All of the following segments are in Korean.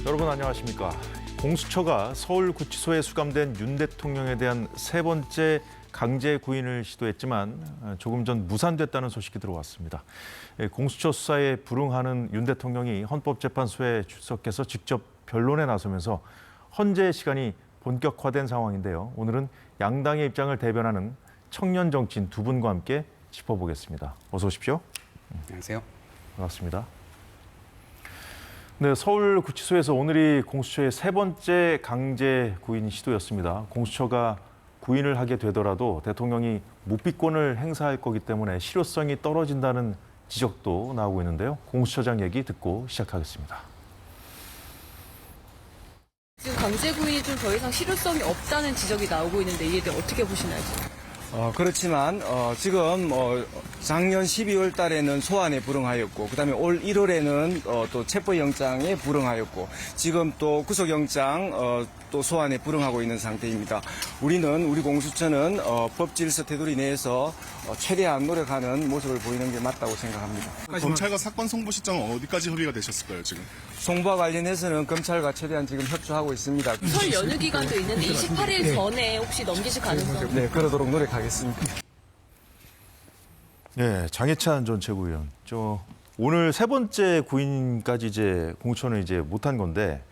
여러분 안녕하십니까. 공수처가 서울구치소에 수감된 윤 대통령에 대한 세 번째 강제 구인을 시도했지만 조금 전 무산됐다는 소식이 들어왔습니다. 공수처 수사에 불응하는 윤 대통령이 헌법재판소에 출석해서 직접 변론에 나서면서 헌재 시간이 본격화된 상황인데요. 오늘은 양당의 입장을 대변하는 청년 정치인 두 분과 함께 짚어보겠습니다. 어서 오십시오. 안녕하세요. 반갑습니다. 네, 서울구치소에서 오늘이 공수처의 세 번째 강제 구인 시도였습니다. 공수처가 구인을 하게 되더라도 대통령이 묵비권을 행사할 거기 때문에 실효성이 떨어진다는 지적도 나오고 있는데요. 공수처장 얘기 듣고 시작하겠습니다. 지금 강제 구인이 좀 더 이상 실효성이 없다는 지적이 나오고 있는데 이에 대해 어떻게 보시나요? 그렇지만 지금 작년 12월 달에는 소환에 불응하였고 그다음에 올 1월에는 또 체포영장에 불응하였고 지금 또 구속영장 또 소환에 불응하고 있는 상태입니다. 우리 공수처는 법질서 테두리 내에서 최대한 노력하는 모습을 보이는 게 맞다고 생각합니다. 검찰과 사건 송부 시점은 어디까지 협의가 되셨을까요, 지금? 송부와 관련해서는 검찰과 최대한 지금 협조하고 있습니다. 설 연휴 기간도 있는데 28일 전에 혹시 넘기실 가능성? 네, 그러도록 노력하겠습니다. 네, 장해찬 전 최고위원. 오늘 세 번째 구인까지 공수처는 못한 건데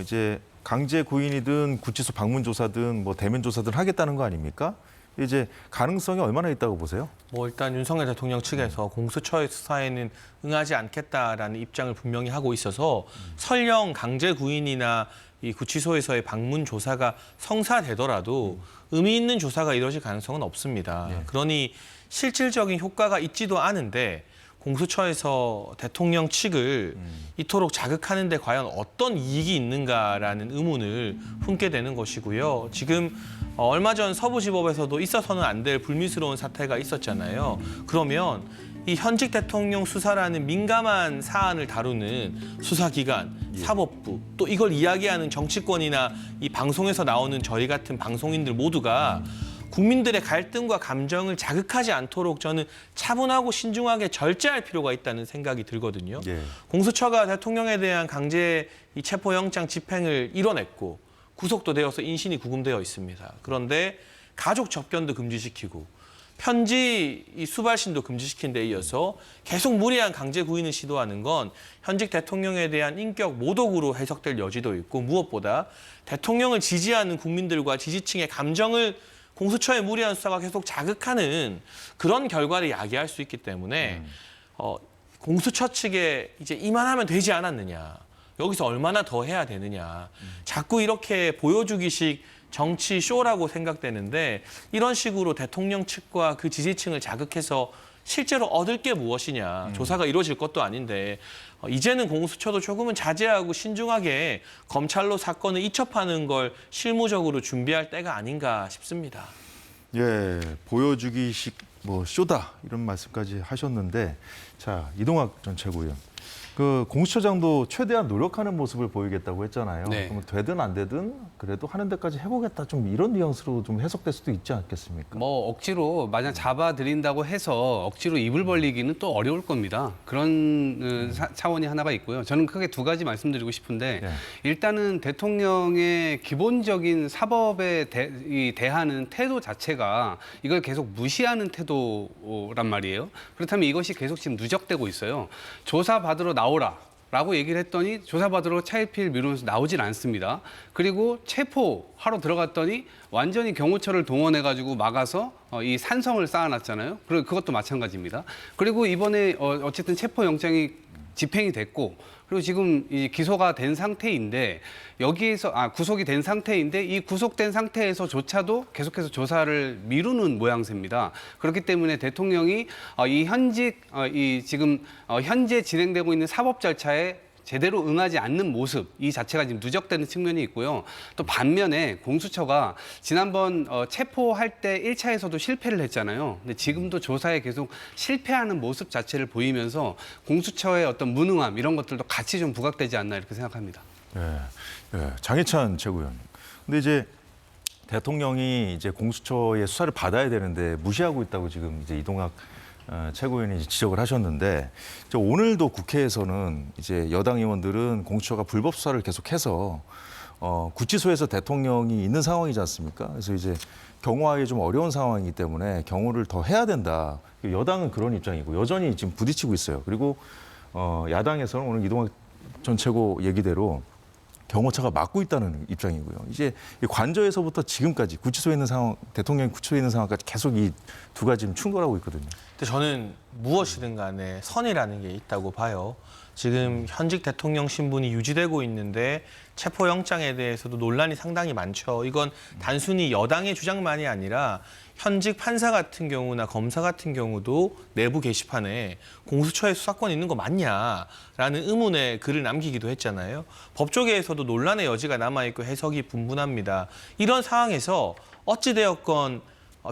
이제 강제 구인이든 구치소 방문 조사든 대면 조사든 하겠다는 거 아닙니까? 이제 가능성이 얼마나 있다고 보세요? 일단 윤석열 대통령 측에서 공수처의 수사에는 응하지 않겠다라는 입장을 분명히 하고 있어서 설령 강제 구인이나 이 구치소에서의 방문 조사가 성사되더라도 의미 있는 조사가 이루어질 가능성은 없습니다. 그러니 실질적인 효과가 있지도 않은데 공수처에서 대통령 측을 이토록 자극하는 데 과연 어떤 이익이 있는가라는 의문을 품게 되는 것이고요. 지금 얼마 전 서부지법에서도 있어서는 안 될 불미스러운 사태가 있었잖아요. 그러면 이 현직 대통령 수사라는 민감한 사안을 다루는 수사기관, 사법부, 또 이걸 이야기하는 정치권이나 이 방송에서 나오는 저희 같은 방송인들 모두가 국민들의 갈등과 감정을 자극하지 않도록 저는 차분하고 신중하게 절제할 필요가 있다는 생각이 들거든요. 공수처가 대통령에 대한 강제 이 체포영장 집행을 이뤄냈고 구속도 되어서 인신이 구금되어 있습니다. 그런데 가족 접견도 금지시키고 편지 이 수발신도 금지시킨 데 이어서 계속 무리한 강제 구인을 시도하는 건 현직 대통령에 대한 인격 모독으로 해석될 여지도 있고 무엇보다 대통령을 지지하는 국민들과 지지층의 감정을 공수처의 무리한 수사가 계속 자극하는 그런 결과를 야기할 수 있기 때문에 공수처 측에 이제 이만하면 되지 않았느냐. 여기서 얼마나 더 해야 되느냐. 자꾸 이렇게 보여주기식 정치 쇼라고 생각되는데 이런 식으로 대통령 측과 그 지지층을 자극해서 실제로 얻을 게 무엇이냐. 조사가 이루어질 것도 아닌데 이제는 공수처도 조금은 자제하고 신중하게 검찰로 사건을 이첩하는 걸 실무적으로 준비할 때가 아닌가 싶습니다. 예, 보여주기식 쇼다 이런 말씀까지 하셨는데 자, 이동학 전 최고위원. 그 공수처장도 최대한 노력하는 모습을 보이겠다고 했잖아요. 네. 그러면 되든 안 되든 그래도 하는 데까지 해보겠다 좀 이런 뉘앙스로 좀 해석될 수도 있지 않겠습니까? 억지로 만약 잡아들인다고 해서 억지로 입을 벌리기는 또 어려울 겁니다. 그런 차원이 하나가 있고요. 저는 크게 두 가지 말씀드리고 싶은데 일단은 대통령의 기본적인 사법에 대하는 태도 자체가 이걸 계속 무시하는 태도란 말이에요. 그렇다면 이것이 계속 지금 누적되고 있어요. 조사받으러 나오라라고 얘기를 했더니 조사받으러 차일피일 미루면서 나오질 않습니다. 그리고 체포하러 들어갔더니 완전히 경호처를 동원해가지고 막아서 이 산성을 쌓아놨잖아요. 그리고 그것도 마찬가지입니다. 그리고 이번에 어쨌든 체포영장이 집행이 됐고 그리고 지금 이 기소가 된 상태인데 여기에서 구속이 된 상태인데 이 구속된 상태에서조차도 계속해서 조사를 미루는 모양새입니다. 그렇기 때문에 대통령이 지금 현재 진행되고 있는 사법 절차에 제대로 응하지 않는 모습 이 자체가 지금 누적되는 측면이 있고요. 또 반면에 공수처가 지난번 체포할 때 1차에서도 실패를 했잖아요. 근데 지금도 조사에 계속 실패하는 모습 자체를 보이면서 공수처의 어떤 무능함 이런 것들도 같이 좀 부각되지 않나 이렇게 생각합니다. 장해찬 최고위원. 근데 이제 대통령이 공수처의 수사를 받아야 되는데 무시하고 있다고 지금 이동학 최고위원이 지적을 하셨는데 오늘도 국회에서는 이제 여당 의원들은 공수처가 불법 수사를 계속해서 구치소에서 대통령이 있는 상황이지 않습니까? 그래서 이제 경호하기 좀 어려운 상황이기 때문에 경호를 더 해야 된다. 여당은 그런 입장이고 여전히 지금 부딪히고 있어요. 그리고 야당에서는 오늘 이동학 전 최고 얘기대로 경호처가 막고 있다는 입장이고요. 이제 관저에서부터 지금까지 구치소에 있는 상황, 대통령이 구치소에 있는 상황까지 계속 이 두 가지 지금 충돌하고 있거든요. 근데 저는 무엇이든 간에 선이라는 게 있다고 봐요. 지금 현직 대통령 신분이 유지되고 있는데 체포영장에 대해서도 논란이 상당히 많죠. 이건 단순히 여당의 주장만이 아니라 현직 판사 같은 경우나 검사 같은 경우도 내부 게시판에 공수처에 수사권 있는 거 맞냐라는 의문의 글을 남기기도 했잖아요. 법조계에서도 논란의 여지가 남아있고 해석이 분분합니다. 이런 상황에서 어찌되었건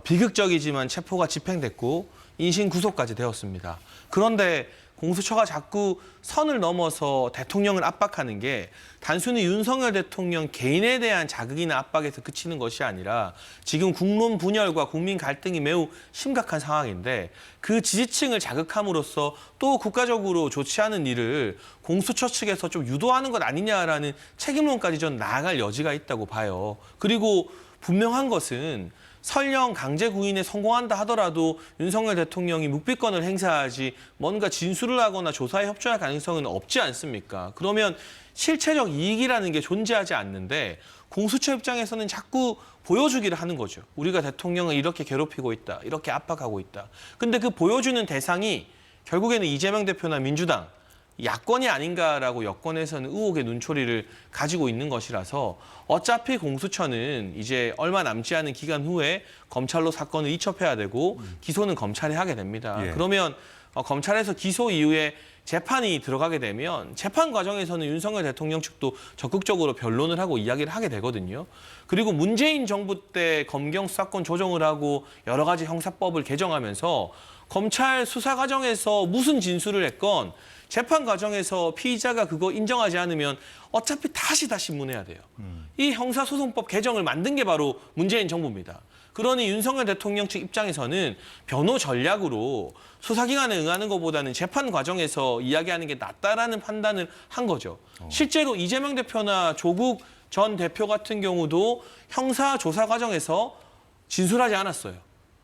비극적이지만 체포가 집행됐고 인신 구속까지 되었습니다. 그런데 공수처가 자꾸 선을 넘어서 대통령을 압박하는 게 단순히 윤석열 대통령 개인에 대한 자극이나 압박에서 그치는 것이 아니라 지금 국론 분열과 국민 갈등이 매우 심각한 상황인데 그 지지층을 자극함으로써 또 국가적으로 좋지 않은 일을 공수처 측에서 좀 유도하는 것 아니냐라는 책임론까지 전 나아갈 여지가 있다고 봐요. 그리고 분명한 것은 설령 강제 구인에 성공한다 하더라도 윤석열 대통령이 묵비권을 행사하지 뭔가 진술을 하거나 조사에 협조할 가능성은 없지 않습니까? 그러면 실체적 이익이라는 게 존재하지 않는데 공수처 입장에서는 자꾸 보여주기를 하는 거죠. 우리가 대통령을 이렇게 괴롭히고 있다, 이렇게 압박하고 있다. 근데 그 보여주는 대상이 결국에는 이재명 대표나 민주당, 야권이 아닌가라고 여권에서는 의혹의 눈초리를 가지고 있는 것이라서 어차피 공수처는 이제 얼마 남지 않은 기간 후에 검찰로 사건을 이첩해야 되고 기소는 검찰이 하게 됩니다. 예. 그러면 검찰에서 기소 이후에 재판이 들어가게 되면 재판 과정에서는 윤석열 대통령 측도 적극적으로 변론을 하고 이야기를 하게 되거든요. 그리고 문재인 정부 때 검경 수사권 조정을 하고 여러 가지 형사법을 개정하면서 검찰 수사 과정에서 무슨 진술을 했건 재판 과정에서 피의자가 그거 인정하지 않으면 어차피 다시 문해야 돼요. 이 형사소송법 개정을 만든 게 바로 문재인 정부입니다. 그러니 윤석열 대통령 측 입장에서는 변호 전략으로 수사기관에 응하는 것보다는 재판 과정에서 이야기하는 게 낫다라는 판단을 한 거죠. 실제로 이재명 대표나 조국 전 대표 같은 경우도 형사 조사 과정에서 진술하지 않았어요.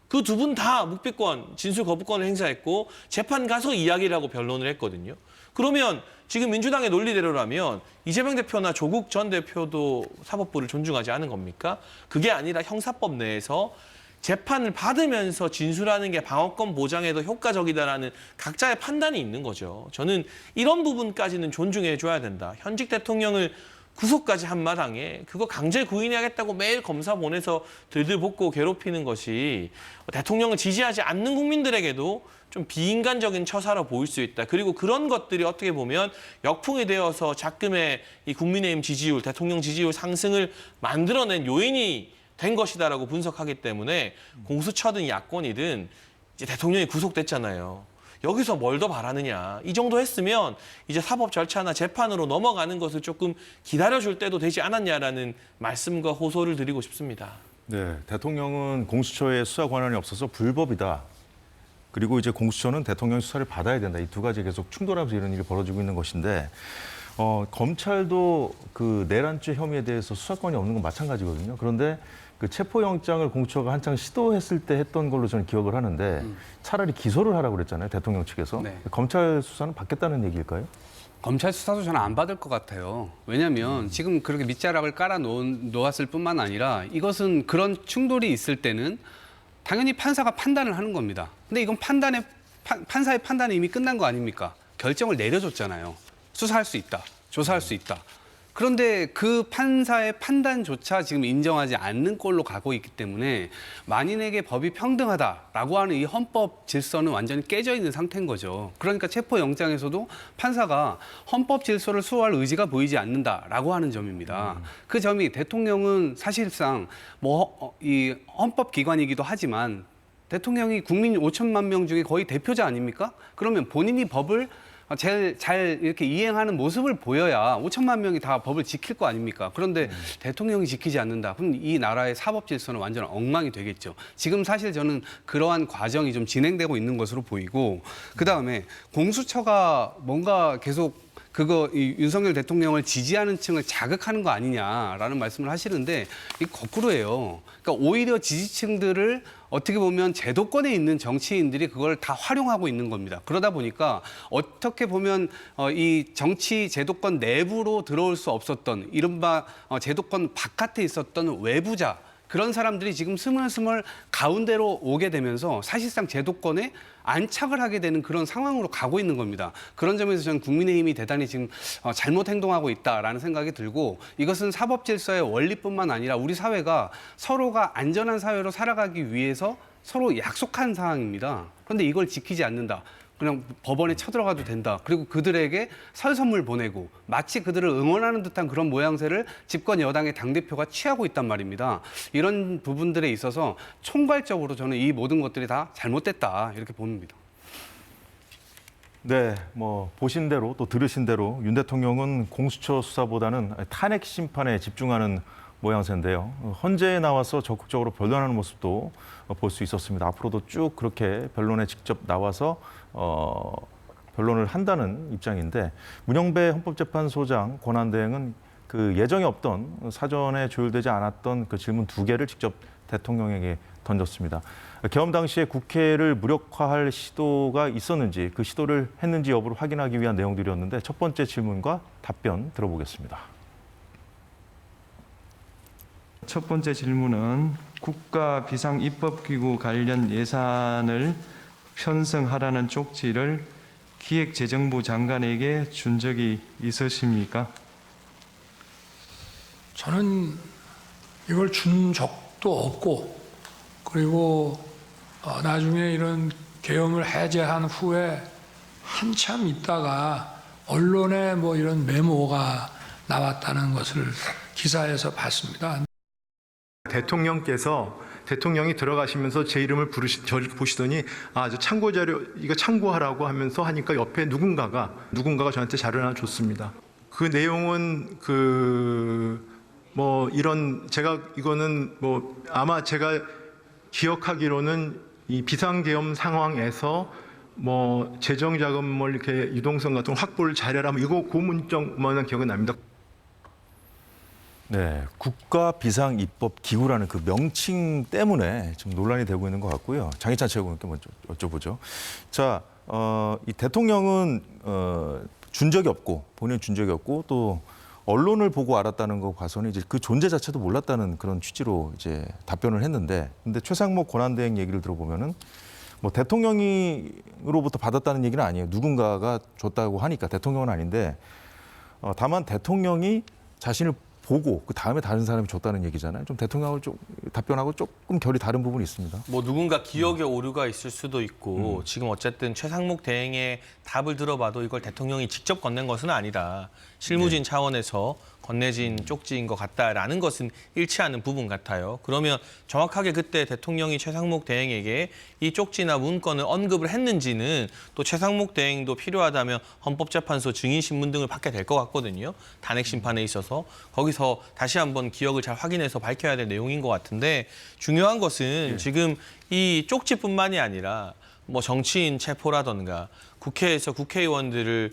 그 두 분 다 묵비권, 진술 거부권을 행사했고 재판 가서 이야기를 하고 변론을 했거든요. 그러면 지금 민주당의 논리대로라면 이재명 대표나 조국 전 대표도 사법부를 존중하지 않은 겁니까? 그게 아니라 형사법 내에서 재판을 받으면서 진술하는 게 방어권 보장에 더 효과적이다라는 각자의 판단이 있는 거죠. 저는 이런 부분까지는 존중해 줘야 된다. 현직 대통령을 구속까지 한 마당에 그거 강제 구인해야겠다고 매일 검사 보내서 들들볶고 괴롭히는 것이 대통령을 지지하지 않는 국민들에게도 좀 비인간적인 처사로 보일 수 있다. 그리고 그런 것들이 어떻게 보면 역풍이 되어서 작금의 이 국민의힘 지지율, 대통령 지지율 상승을 만들어낸 요인이 된 것이다라고 분석하기 때문에 공수처든 야권이든 이제 대통령이 구속됐잖아요. 여기서 뭘 더 바라느냐. 이 정도 했으면 이제 사법 절차나 재판으로 넘어가는 것을 조금 기다려줄 때도 되지 않았냐라는 말씀과 호소를 드리고 싶습니다. 네, 대통령은 공수처에 수사 권한이 없어서 불법이다. 그리고 이제 공수처는 대통령 수사를 받아야 된다. 이 두 가지 계속 충돌하면서 이런 일이 벌어지고 있는 것인데 검찰도 그 내란죄 혐의에 대해서 수사권이 없는 건 마찬가지거든요. 그런데 그 체포영장을 공수처가 한창 시도했을 때 했던 걸로 저는 기억을 하는데 차라리 기소를 하라고 그랬잖아요. 대통령 측에서. 네. 검찰 수사는 받겠다는 얘기일까요? 검찰 수사도 저는 안 받을 것 같아요. 왜냐하면 지금 그렇게 밑자락을 깔아 놓았을 뿐만 아니라 이것은 그런 충돌이 있을 때는 당연히 판사가 판단을 하는 겁니다. 근데 이건 판사의 판단이 이미 끝난 거 아닙니까? 결정을 내려줬잖아요. 수사할 수 있다. 조사할 수 있다. 그런데 그 판사의 판단조차 지금 인정하지 않는 꼴로 가고 있기 때문에 만인에게 법이 평등하다라고 하는 이 헌법 질서는 완전히 깨져 있는 상태인 거죠. 그러니까 체포영장에서도 판사가 헌법 질서를 수호할 의지가 보이지 않는다라고 하는 점입니다. 그 점이 대통령은 사실상 이 헌법기관이기도 하지만 대통령이 국민 5천만 명 중에 거의 대표자 아닙니까? 그러면 본인이 법을 제일 잘 이렇게 이행하는 모습을 보여야 5천만 명이 다 법을 지킬 거 아닙니까? 그런데 대통령이 지키지 않는다. 그럼 이 나라의 사법 질서는 완전 엉망이 되겠죠. 지금 사실 저는 그러한 과정이 좀 진행되고 있는 것으로 보이고, 그다음에 공수처가 뭔가 계속 이 윤석열 대통령을 지지하는 층을 자극하는 거 아니냐라는 말씀을 하시는데 이 거꾸로예요. 그러니까 오히려 지지층들을 어떻게 보면 제도권에 있는 정치인들이 그걸 다 활용하고 있는 겁니다. 그러다 보니까 어떻게 보면 이 정치 제도권 내부로 들어올 수 없었던 이른바 제도권 바깥에 있었던 외부자, 그런 사람들이 지금 스물스물 가운데로 오게 되면서 사실상 제도권에 안착을 하게 되는 그런 상황으로 가고 있는 겁니다. 그런 점에서 저는 국민의힘이 대단히 지금 잘못 행동하고 있다라는 생각이 들고, 이것은 사법 질서의 원리뿐만 아니라 우리 사회가 서로가 안전한 사회로 살아가기 위해서 서로 약속한 사항입니다. 그런데 이걸 지키지 않는다. 그냥 법원에 쳐들어가도 된다. 그리고 그들에게 설 선물 보내고 마치 그들을 응원하는 듯한 그런 모양새를 집권 여당의 당대표가 취하고 있단 말입니다. 이런 부분들에 있어서 총괄적으로 저는 이 모든 것들이 다 잘못됐다 이렇게 봅니다. 네, 뭐 보신 대로 또 들으신 대로 윤 대통령은 공수처 수사보다는 탄핵 심판에 집중하는 모양새인데요. 헌재에 나와서 적극적으로 변론하는 모습도 볼 수 있었습니다. 앞으로도 쭉 그렇게 변론에 직접 나와서 변론을 한다는 입장인데, 문영배 헌법재판소장 권한대행은 그 예정에 없던 사전에 조율되지 않았던 그 질문 2개를 직접 대통령에게 던졌습니다. 계엄 당시에 국회를 무력화할 시도가 있었는지, 그 시도를 했는지 여부를 확인하기 위한 내용들이었는데, 첫 번째 질문과 답변 들어보겠습니다. 첫 번째 질문은 국가 비상 입법기구 관련 예산을 편성하라는 쪽지를 기획재정부 장관에게 준 적이 있으십니까? 저는 이걸 준 적도 없고, 그리고 나중에 이런 계엄을 해제한 후에 한참 있다가 언론에 뭐 이런 메모가 나왔다는 것을 기사에서 봤습니다. 대통령이 들어가시면서 제 이름을 저를 보시더니 저 참고 자료 이거 참고하라고 하면서 하니까 옆에 누군가가 저한테 자료를 하나 줬습니다. 그 내용은 이거는 아마 제가 기억하기로는 이 비상계엄 상황에서 재정 자금을 이렇게 유동성 같은 걸 확보를 잘해라, 이거 고문정만 기억은 납니다. 네, 국가비상입법기구라는 그 명칭 때문에 지금 논란이 되고 있는 것 같고요. 장희찬 최고위원께 먼저 여쭤보죠. 자, 이 대통령은 준 적이 없고, 본인은 준 적이 없고, 또 언론을 보고 알았다는 거 봐서는 이제 그 존재 자체도 몰랐다는 그런 취지로 이제 답변을 했는데, 근데 최상목 권한대행 얘기를 들어보면은 뭐 대통령으로부터 받았다는 얘기는 아니에요. 누군가가 줬다고 하니까 대통령은 아닌데, 다만 대통령이 자신을 보고 그 다음에 다른 사람이 줬다는 얘기잖아요. 좀 대통령을 좀 답변하고 조금 결이 다른 부분이 있습니다. 뭐 누군가 기억에 오류가 있을 수도 있고, 지금 어쨌든 최상목 대행의 답을 들어봐도 이걸 대통령이 직접 건넨 것은 아니다. 실무진 차원에서 건네진 쪽지인 것 같다라는 것은 일치하는 부분 같아요. 그러면 정확하게 그때 대통령이 최상목 대행에게 이 쪽지나 문건을 언급을 했는지는 또 최상목 대행도 필요하다면 헌법재판소 증인신문 등을 받게 될 것 같거든요. 탄핵 심판에 있어서 거기서 다시 한번 기억을 잘 확인해서 밝혀야 될 내용인 것 같은데, 중요한 것은 지금 이 쪽지뿐만이 아니라 뭐 정치인 체포라던가 국회에서 국회의원들을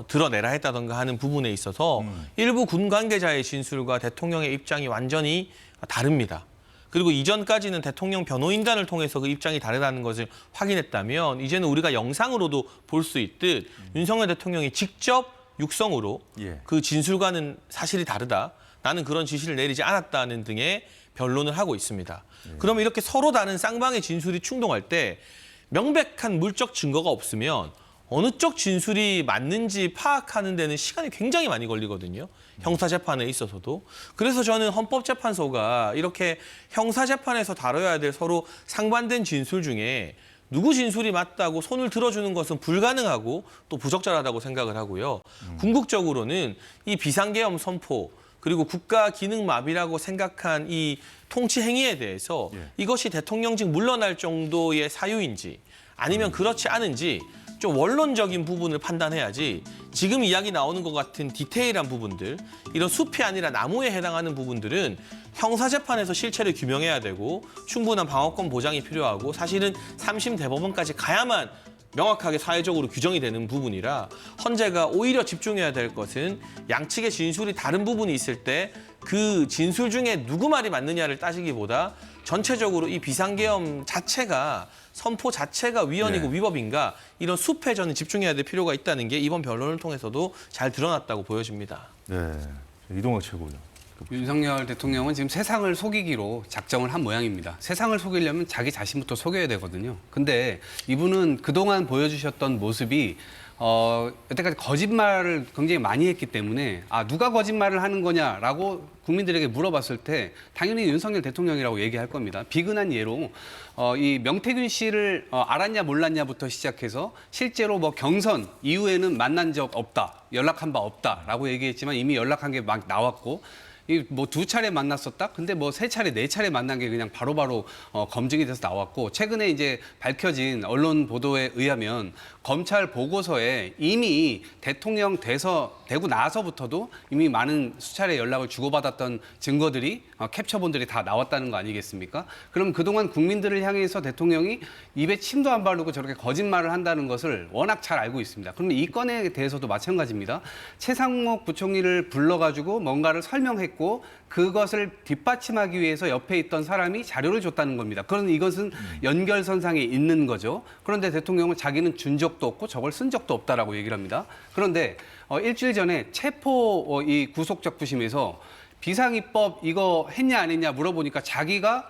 드러내라 했다던가 하는 부분에 있어서 일부 군 관계자의 진술과 대통령의 입장이 완전히 다릅니다. 그리고 이전까지는 대통령 변호인단을 통해서 그 입장이 다르다는 것을 확인했다면, 이제는 우리가 영상으로도 볼 수 있듯 윤석열 대통령이 직접 육성으로 그 진술과는 사실이 다르다, 나는 그런 지시를 내리지 않았다는 등의 변론을 하고 있습니다. 그러면 이렇게 서로 다른 쌍방의 진술이 충돌할 때 명백한 물적 증거가 없으면 어느 쪽 진술이 맞는지 파악하는 데는 시간이 굉장히 많이 걸리거든요. 형사재판에 있어서도. 그래서 저는 헌법재판소가 이렇게 형사재판에서 다뤄야 될 서로 상반된 진술 중에 누구 진술이 맞다고 손을 들어주는 것은 불가능하고 또 부적절하다고 생각을 하고요. 궁극적으로는 이 비상계엄 선포, 그리고 국가 기능 마비라고 생각한 이 통치 행위에 대해서 이것이 대통령직 물러날 정도의 사유인지 아니면 그렇지 않은지 좀 원론적인 부분을 판단해야지 지금 이야기 나오는 것 같은 디테일한 부분들, 이런 숲이 아니라 나무에 해당하는 부분들은 형사재판에서 실체를 규명해야 되고 충분한 방어권 보장이 필요하고 사실은 3심 대법원까지 가야만 명확하게 사회적으로 규정이 되는 부분이라 헌재가 오히려 집중해야 될 것은 양측의 진술이 다른 부분이 있을 때 그 진술 중에 누구 말이 맞느냐를 따지기보다 전체적으로 이 비상계엄 자체가 선포 자체가 위헌이고 네. 위법인가 이런 숲에 저는 집중해야 될 필요가 있다는 게 이번 변론을 통해서도 잘 드러났다고 보여집니다. 네, 이동학 최고위원. 윤석열 대통령은 지금 세상을 속이기로 작정을 한 모양입니다. 세상을 속이려면 자기 자신부터 속여야 되거든요. 근데 이분은 그동안 보여주셨던 모습이 여태까지 거짓말을 굉장히 많이 했기 때문에 누가 거짓말을 하는 거냐라고 국민들에게 물어봤을 때 당연히 윤석열 대통령이라고 얘기할 겁니다. 비근한 예로 이 명태균 씨를 알았냐 몰랐냐부터 시작해서 실제로 뭐 경선 이후에는 만난 적 없다, 연락한 바 없다라고 얘기했지만 이미 연락한 게 막 나왔고 뭐 2차례 만났었다? 근데 뭐 3차례, 4차례 만난 게 그냥 바로바로 검증이 돼서 나왔고 최근에 이제 밝혀진 언론 보도에 의하면 검찰 보고서에 이미 대통령 되고 나서부터도 이미 많은 수차례 연락을 주고받았던 증거들이 캡처본들이 다 나왔다는 거 아니겠습니까? 그럼 그동안 국민들을 향해서 대통령이 입에 침도 안 바르고 저렇게 거짓말을 한다는 것을 워낙 잘 알고 있습니다. 그러면 이 건에 대해서도 마찬가지입니다. 최상목 부총리를 불러가지고 뭔가를 설명했고 그것을 뒷받침하기 위해서 옆에 있던 사람이 자료를 줬다는 겁니다. 그런 이것은 연결선상에 있는 거죠. 그런데 대통령은 자기는 준 적도 없고 저걸 쓴 적도 없다라고 얘기를 합니다. 그런데 일주일 전에 체포 이 구속적부심에서 비상입법 이거 했냐 안 했냐 물어보니까 자기가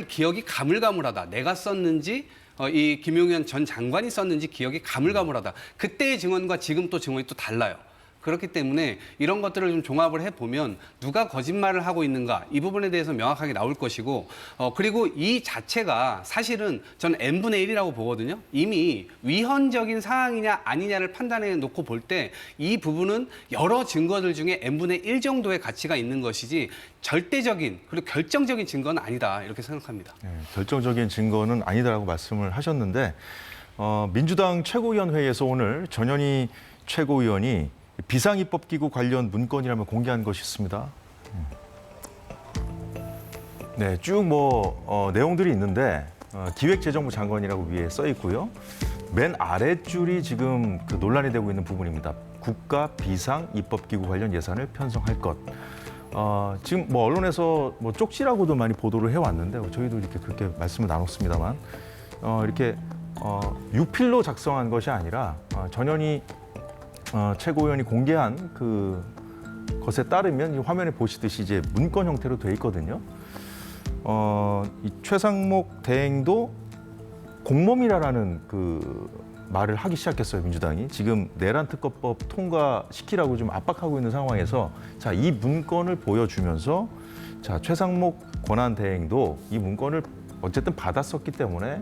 기억이 가물가물하다. 내가 썼는지 이 김용현 전 장관이 썼는지 기억이 가물가물하다. 그때의 증언과 지금 또 증언이 또 달라요. 그렇기 때문에 이런 것들을 좀 종합을 해보면 누가 거짓말을 하고 있는가 이 부분에 대해서 명확하게 나올 것이고 그리고 이 자체가 사실은 저는 n분의 1이라고 보거든요. 이미 위헌적인 사항이냐 아니냐를 판단해 놓고 볼 때 이 부분은 여러 증거들 중에 n분의 1 정도의 가치가 있는 것이지 절대적인 그리고 결정적인 증거는 아니다 이렇게 생각합니다. 네, 결정적인 증거는 아니다라고 말씀을 하셨는데 민주당 최고위원 회의에서 오늘 전현희 최고위원이 비상입법기구 관련 문건이라며 공개한 것이 있습니다. 네, 쭉 내용들이 있는데 기획재정부 장관이라고 위에 써 있고요. 맨 아랫줄이 지금 그 논란이 되고 있는 부분입니다. 국가 비상입법기구 관련 예산을 편성할 것. 지금 언론에서 쪽지라고도 많이 보도를 해왔는데 저희도 이렇게 그렇게 말씀을 나눴습니다만 이렇게 유필로 작성한 것이 아니라 전현희 최고위원이 공개한 그 것에 따르면 이 화면에 보시듯이 이제 문건 형태로 돼 있거든요. 이 최상목 대행도 공범이라는 그 말을 하기 시작했어요, 민주당이. 지금 내란 특검법 통과시키라고 좀 압박하고 있는 상황에서 자, 이 문건을 보여주면서 자, 최상목 권한 대행도 이 문건을 어쨌든 받았었기 때문에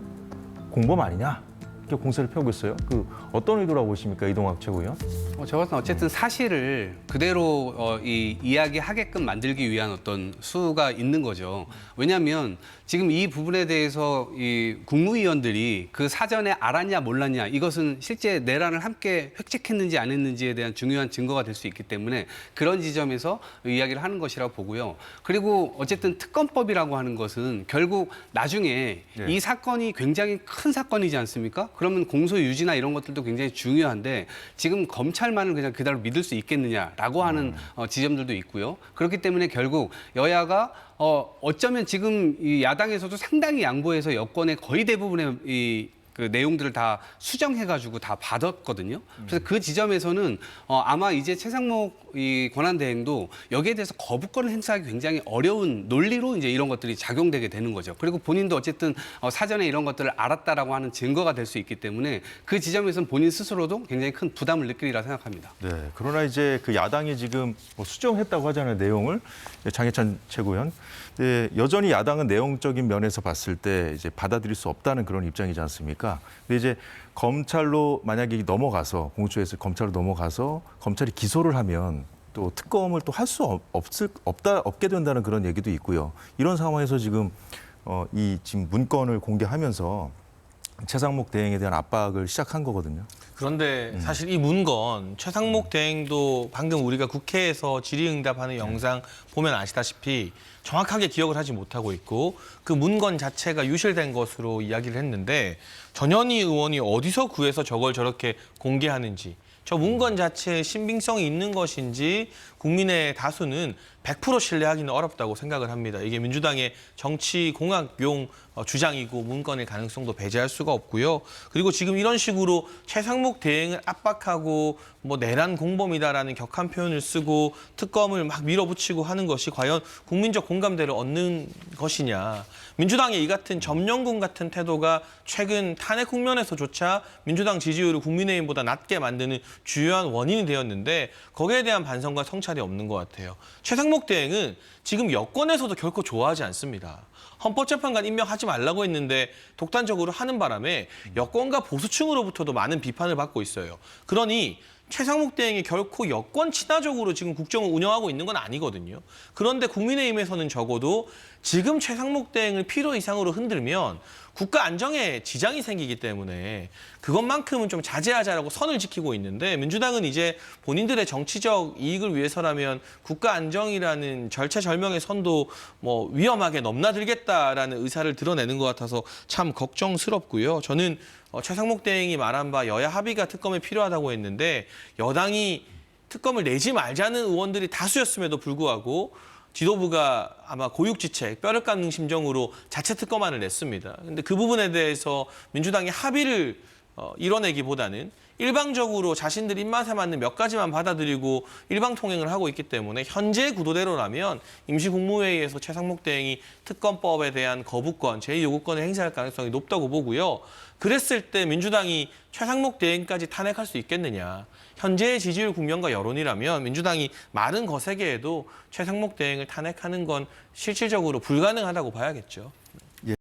공범 아니냐? 이렇게 공세를 펴고 있어요. 그 어떤 의도라고 보십니까, 이동학 최고위원? 저것은 어쨌든 사실을 그대로 이야기하게끔 만들기 위한 어떤 수가 있는 거죠. 왜냐하면 지금 이 부분에 대해서 이 국무위원들이 그 사전에 알았냐 몰랐냐 이것은 실제 내란을 함께 획책했는지 안 했는지에 대한 중요한 증거가 될 수 있기 때문에 그런 지점에서 이야기를 하는 것이라고 보고요. 그리고 어쨌든 특검법이라고 하는 것은 결국 나중에 이 사건이 굉장히 큰 사건이지 않습니까? 그러면 공소 유지나 이런 것들도 굉장히 중요한데 지금 검찰만을 그냥 그대로 믿을 수 있겠느냐라고 하는 지점들도 있고요. 그렇기 때문에 결국 여야가 어쩌면 지금 이 야당에서도 상당히 양보해서 여권의 거의 대부분의 그 내용들을 다 수정해가지고 다 받았거든요. 그래서 그 지점에서는 아마 이제 최상목 이 권한대행도 여기에 대해서 거부권을 행사하기 굉장히 어려운 논리로 이제 이런 것들이 작용되게 되는 거죠. 그리고 본인도 어쨌든 사전에 이런 것들을 알았다라고 하는 증거가 될 수 있기 때문에 그 지점에서는 본인 스스로도 굉장히 큰 부담을 느끼리라 생각합니다. 네, 그러나 이제 그 야당이 지금 수정했다고 하잖아요, 내용을. 장해찬 최고위원. 네, 여전히 야당은 내용적인 면에서 봤을 때 이제 받아들일 수 없다는 그런 입장이지 않습니까? 근데 이제 검찰로 만약에 넘어가서 공수처에서 검찰로 넘어가서 검찰이 기소를 하면 또 특검을 또 할 수 없게 된다는 그런 얘기도 있고요. 이런 상황에서 지금 이 지금 문건을 공개하면서 최상목 대행에 대한 압박을 시작한 거거든요. 그런데 사실 이 문건 최상목 대행도 방금 우리가 국회에서 질의응답하는 영상 보면 아시다시피 정확하게 기억을 하지 못하고 있고 그 문건 자체가 유실된 것으로 이야기를 했는데 전현희 의원이 어디서 구해서 저걸 저렇게 공개하는지 저 문건 자체에 신빙성이 있는 것인지 국민의 다수는 100% 신뢰하기는 어렵다고 생각을 합니다. 이게 민주당의 정치공학용 주장이고 문건의 가능성도 배제할 수가 없고요. 그리고 지금 이런 식으로 최상목 대행을 압박하고 뭐 내란 공범이다라는 격한 표현을 쓰고 특검을 막 밀어붙이고 하는 것이 과연 국민적 공감대를 얻는 것이냐. 민주당의 이 같은 점령군 같은 태도가 최근 탄핵 국면에서조차 민주당 지지율을 국민의힘보다 낮게 만드는 주요한 원인이 되었는데 거기에 대한 반성과 성찰이 없는 것 같아요. 최상목 대행은 지금 여권에서도 결코 좋아하지 않습니다. 헌법재판관 임명하지 말라고 했는데 독단적으로 하는 바람에 여권과 보수층으로부터도 많은 비판을 받고 있어요. 그러니 최상목 대행이 결코 여권 친화적으로 지금 국정을 운영하고 있는 건 아니거든요. 그런데 국민의힘에서는 적어도 지금 최상목 대행을 필요 이상으로 흔들면 국가 안정에 지장이 생기기 때문에 그것만큼은 좀 자제하자라고 선을 지키고 있는데 민주당은 이제 본인들의 정치적 이익을 위해서라면 국가 안정이라는 절체절명의 선도 뭐 위험하게 넘나들겠다라는 의사를 드러내는 것 같아서 참 걱정스럽고요. 저는 최상목 대행이 말한 바 여야 합의가 특검에 필요하다고 했는데 여당이 특검을 내지 말자는 의원들이 다수였음에도 불구하고 지도부가 아마 고육지책, 뼈를 깎는 심정으로 자체 특검안을 냈습니다. 근데 그 부분에 대해서 민주당이 합의를 이뤄내기보다는 일방적으로 자신들 입맛에 맞는 몇 가지만 받아들이고 일방 통행을 하고 있기 때문에 현재 구도대로라면 임시국무회의에서 최상목 대행이 특검법에 대한 거부권, 제2요구권을 행사할 가능성이 높다고 보고요. 그랬을 때 민주당이 최상목 대행까지 탄핵할 수 있겠느냐. 현재의 지지율 국면과 여론이라면 민주당이 말은 거세게 해도 최상목 대행을 탄핵하는 건 실질적으로 불가능하다고 봐야겠죠.